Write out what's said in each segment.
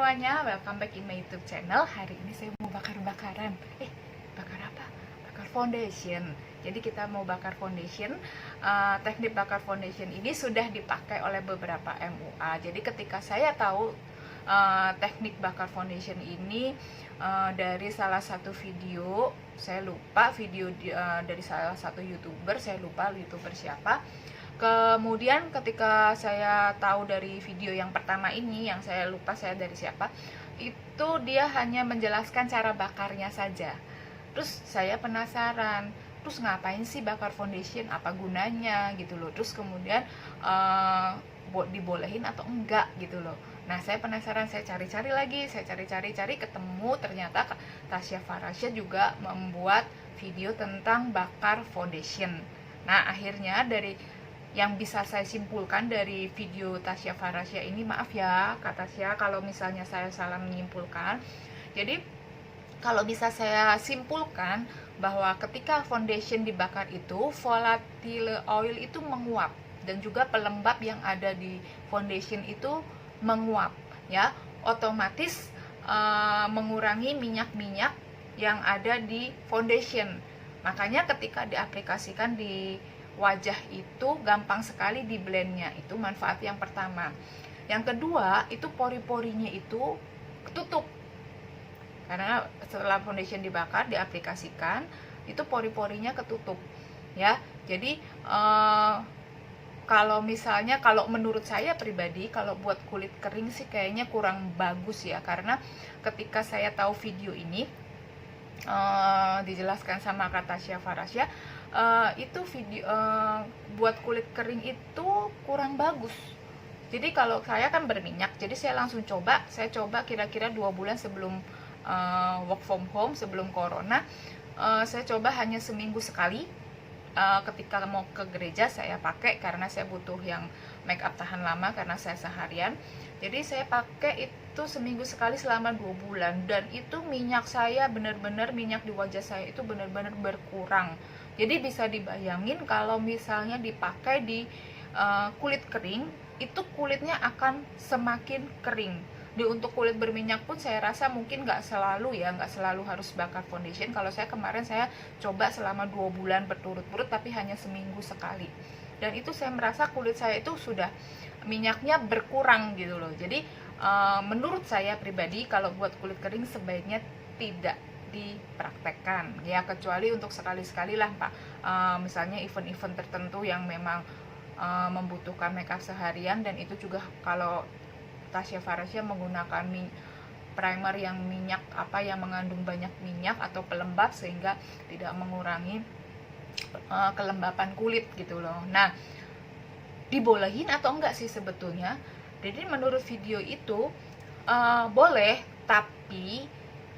semuanya, welcome back in my YouTube channel. Hari ini saya mau bakar-bakaran. Bakar apa? Bakar foundation. Jadi kita mau bakar foundation. Teknik bakar foundation ini sudah dipakai oleh beberapa MUA. Jadi ketika saya tahu teknik bakar foundation ini dari salah satu video, saya lupa video dari salah satu YouTuber, saya lupa YouTuber siapa. Kemudian ketika saya tahu dari video yang pertama ini, yang saya lupa saya dari siapa, itu dia hanya menjelaskan cara bakarnya saja. Terus saya penasaran, terus ngapain sih bakar foundation, apa gunanya gitu loh. Terus kemudian dibolehin atau enggak gitu loh. Nah saya penasaran, saya cari-cari lagi, saya cari-cari ketemu, ternyata Tasya Farasya juga membuat video tentang bakar foundation. Nah akhirnya dari yang bisa saya simpulkan dari video Tasya Farasya ini, maaf ya Kak Tasya kalau misalnya saya salah menyimpulkan. Jadi kalau bisa saya simpulkan bahwa ketika foundation dibakar itu, volatile oil itu menguap dan juga pelembab yang ada di foundation itu menguap, ya, otomatis mengurangi minyak-minyak yang ada di foundation. Makanya ketika diaplikasikan di wajah itu gampang sekali di blendnya. Itu manfaat yang pertama. Yang kedua, itu pori-porinya itu ketutup. Karena setelah foundation dibakar, diaplikasikan, itu pori-porinya ketutup, ya. Jadi kalau misalnya, kalau menurut saya pribadi, kalau buat kulit kering sih kayaknya kurang bagus ya. Karena ketika saya tahu video ini dijelaskan sama Kak Tasya Farasya, itu video buat kulit kering itu kurang bagus. Jadi kalau saya kan berminyak, jadi saya langsung coba. Saya coba kira-kira 2 bulan sebelum work from home, sebelum corona. Saya coba hanya seminggu sekali. Ketika mau ke gereja saya pakai, karena saya butuh yang make up tahan lama karena saya seharian. Jadi saya pakai itu seminggu sekali selama 2 bulan, dan itu minyak saya benar-benar, minyak di wajah saya itu benar-benar berkurang. Jadi bisa dibayangin kalau misalnya dipakai di kulit kering, itu kulitnya akan semakin kering. Untuk kulit berminyak pun saya rasa mungkin nggak selalu ya, nggak selalu harus bakar foundation. Kalau saya kemarin saya coba selama 2 bulan berturut-turut, tapi hanya seminggu sekali. Dan itu saya merasa kulit saya itu sudah minyaknya berkurang gitu loh. Jadi menurut saya pribadi, kalau buat kulit kering sebaiknya tidak dipraktekkan ya, kecuali untuk sekali-sekali lah Pak. Misalnya event-event tertentu yang memang membutuhkan makeup seharian, dan itu juga kalau Tasya Farasya menggunakan primer yang minyak yang mengandung banyak minyak atau pelembab, sehingga tidak mengurangi kelembapan kulit gitu loh. Nah, dibolehin atau enggak sih sebetulnya? Jadi menurut video itu boleh, tapi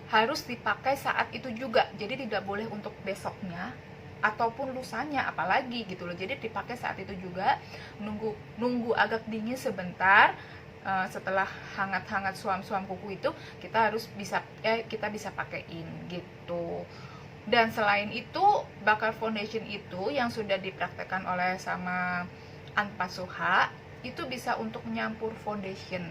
harus dipakai saat itu juga. Jadi tidak boleh untuk besoknya ataupun lusanya apalagi gitu loh. Jadi dipakai saat itu juga, nunggu agak dingin sebentar. Setelah hangat-hangat suam-suam kuku itu kita bisa pakaiin gitu. Dan selain itu, bakar foundation itu yang sudah dipraktekkan oleh sama Anpa Suha, itu bisa untuk menyampur foundation.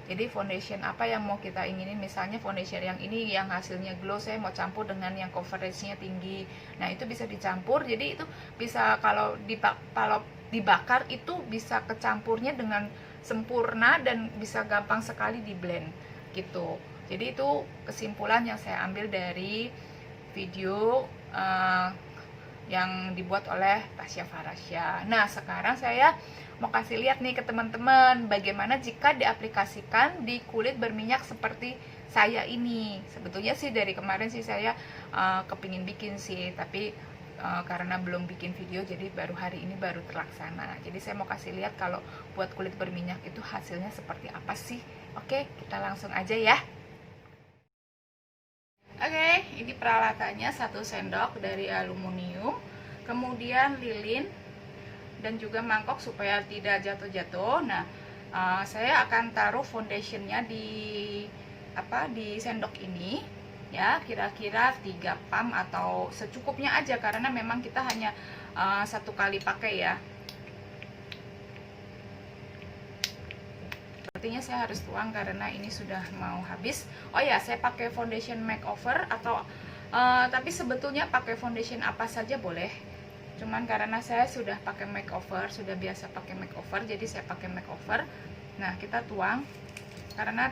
Jadi foundation apa yang mau kita inginin, misalnya foundation yang ini yang hasilnya glow, saya mau campur dengan yang coveragenya tinggi. Nah itu bisa dicampur, jadi itu bisa kalau dibakar itu bisa kecampurnya dengan sempurna dan bisa gampang sekali di blend gitu. Jadi itu kesimpulan yang saya ambil dari video yang dibuat oleh Tasya Farasya. Nah sekarang saya mau kasih lihat nih ke teman-teman bagaimana jika diaplikasikan di kulit berminyak seperti saya ini. Sebetulnya sih dari kemarin sih saya kepingin bikin sih, tapi karena belum bikin video, jadi baru hari ini baru terlaksana. Jadi saya mau kasih lihat kalau buat kulit berminyak itu hasilnya seperti apa sih. Oke, kita langsung aja ya. Oke, ini peralatannya 1 sendok dari aluminium, kemudian lilin dan juga mangkok supaya tidak jatuh-jatuh. Nah, saya akan taruh foundationnya di sendok ini ya, kira-kira 3 pump atau secukupnya aja, karena memang kita hanya 1 kali pakai ya. artinya saya harus tuang karena ini sudah mau habis. Oh ya, saya pakai foundation makeover atau tapi sebetulnya pakai foundation apa saja boleh. Cuman karena saya sudah pakai makeover, sudah biasa pakai makeover, jadi saya pakai makeover. Nah, kita tuang karena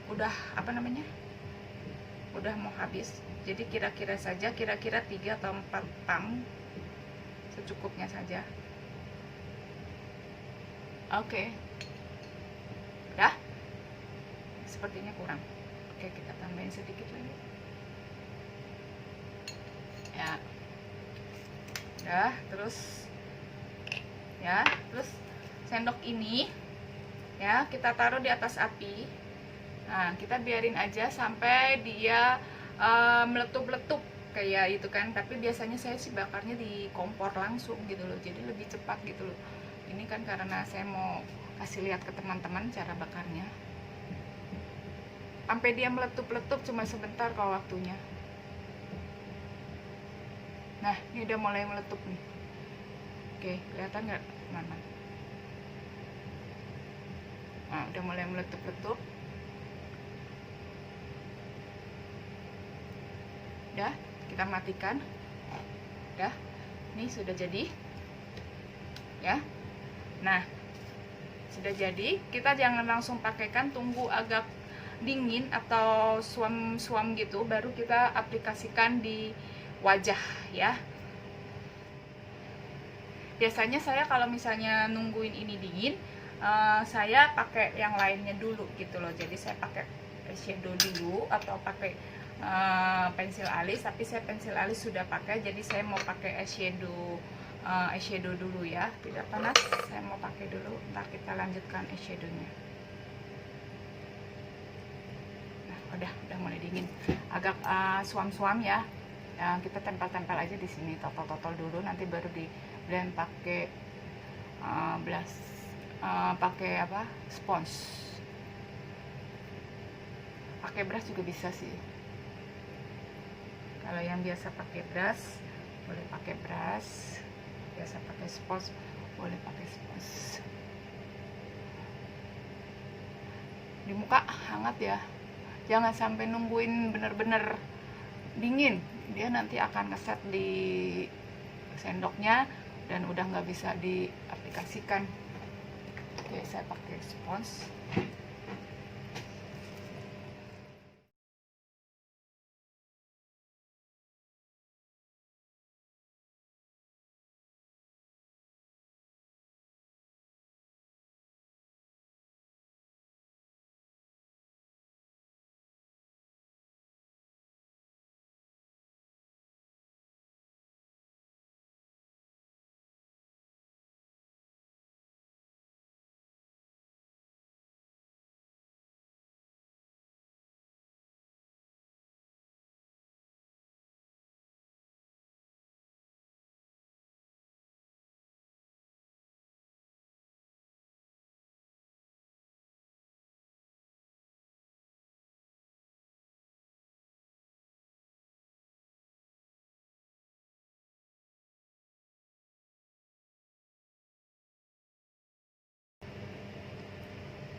udah apa namanya? Udah mau habis. Jadi kira-kira saja, kira-kira 3 atau 4 pump secukupnya saja. Oke. Dah. Sepertinya kurang. Oke, kita tambahin sedikit lagi. Ya. Dah, terus ya, terus sendok ini ya, kita taruh di atas api. Nah, kita biarin aja sampai dia meletup-letup kayak itu kan. Tapi biasanya saya sih bakarnya di kompor langsung gitu loh, jadi lebih cepat gitu loh. Ini kan karena saya mau kasih lihat ke teman-teman cara bakarnya. Sampai dia meletup-letup cuma sebentar kalau waktunya. Nah, ini udah mulai meletup nih. Oke, kelihatan nggak teman-teman? Nah, udah mulai meletup-letup. Udah, kita matikan. Udah, ini sudah jadi. Ya. Nah, sudah jadi. Kita jangan langsung pakaikan, tunggu agak dingin atau suam-suam gitu, baru kita aplikasikan di wajah ya. Biasanya saya kalau misalnya nungguin ini dingin, saya pakai yang lainnya dulu gitu loh. Jadi saya pakai eyeshadow dulu atau pakai pensil alis, tapi saya pensil alis sudah pakai, jadi saya mau pakai eyeshadow dulu ya. Tidak panas, saya mau pakai dulu, ntar kita lanjutkan eyeshadownya. Nah, udah mulai dingin, agak suam-suam ya. Kita tempel-tempel aja di sini, totol-totol dulu, nanti baru di blend pakai pakai apa, spons. Pakai brush juga bisa sih. Kalau yang biasa pakai brush boleh pakai brush, biasa pakai spons boleh pakai spons. Di muka hangat ya, jangan sampai nungguin bener-bener dingin, dia nanti akan ngeset di sendoknya dan udah nggak bisa diaplikasikan. Oke, saya pakai spons.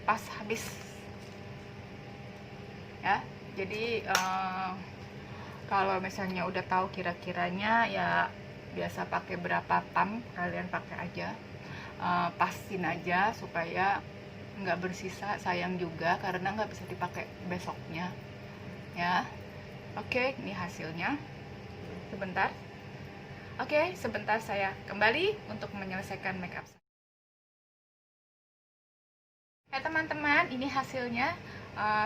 Pas habis ya. Jadi kalau misalnya udah tahu kira-kiranya ya, biasa pakai berapa pump kalian pakai aja. Pastiin aja supaya nggak bersisa, sayang juga karena nggak bisa dipakai besoknya ya. Oke, ini hasilnya. Sebentar. Oke, sebentar saya kembali untuk menyelesaikan makeup. Teman-teman, ini hasilnya.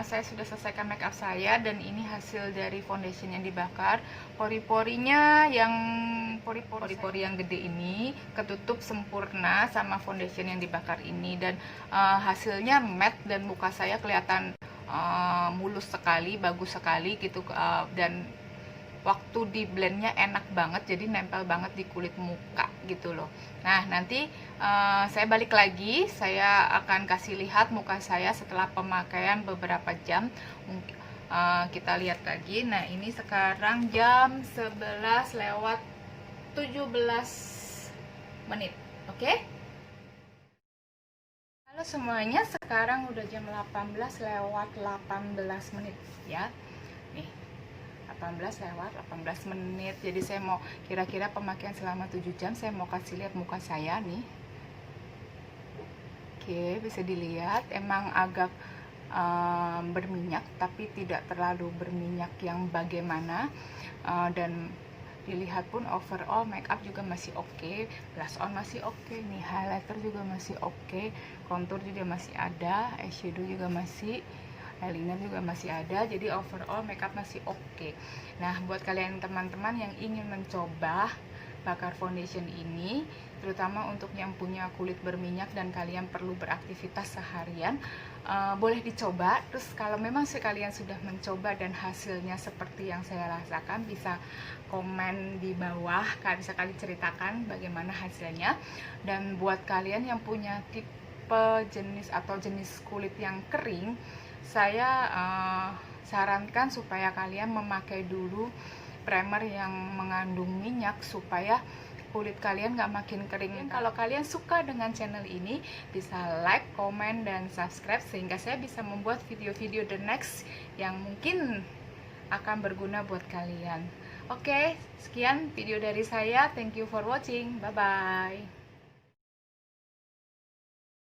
Saya sudah selesaikan makeup saya dan ini hasil dari foundation yang dibakar. Pori-porinya yang pori-pori yang gede ini ketutup sempurna sama foundation yang dibakar ini, dan hasilnya matte dan muka saya kelihatan mulus sekali, bagus sekali gitu, dan waktu di blendnya enak banget, jadi nempel banget di kulit muka gitu loh. Nah, nanti saya balik lagi, saya akan kasih lihat muka saya setelah pemakaian beberapa jam. Kita lihat lagi. Nah, ini sekarang jam 11 lewat 17 menit. Oke? Halo semuanya, sekarang udah jam 18 lewat 18 menit ya. Nih, 18 lewat 18 menit. Jadi saya mau kira-kira pemakaian selama 7 jam. Saya mau kasih lihat muka saya nih. Oke, bisa dilihat emang agak berminyak, tapi tidak terlalu berminyak yang bagaimana. Dan dilihat pun overall make up juga masih oke, blush on masih oke nih, highlighter juga masih oke, contour juga masih ada, eyeshadow juga masih, eyeliner juga masih ada. Jadi overall make up masih oke. Nah, buat kalian teman-teman yang ingin mencoba bakar foundation ini, terutama untuk yang punya kulit berminyak dan kalian perlu beraktivitas seharian, boleh dicoba. Terus kalau memang sekalian sudah mencoba dan hasilnya seperti yang saya rasakan, bisa komen di bawah, bisa kalian ceritakan bagaimana hasilnya. Dan buat kalian yang punya tipe jenis atau jenis kulit yang kering, saya sarankan supaya kalian memakai dulu primer yang mengandung minyak supaya kulit kalian gak makin kering. Kalau kalian suka dengan channel ini, bisa like, komen, dan subscribe sehingga saya bisa membuat video-video the next yang mungkin akan berguna buat kalian. Oke, sekian video dari saya. Thank you for watching. Bye bye.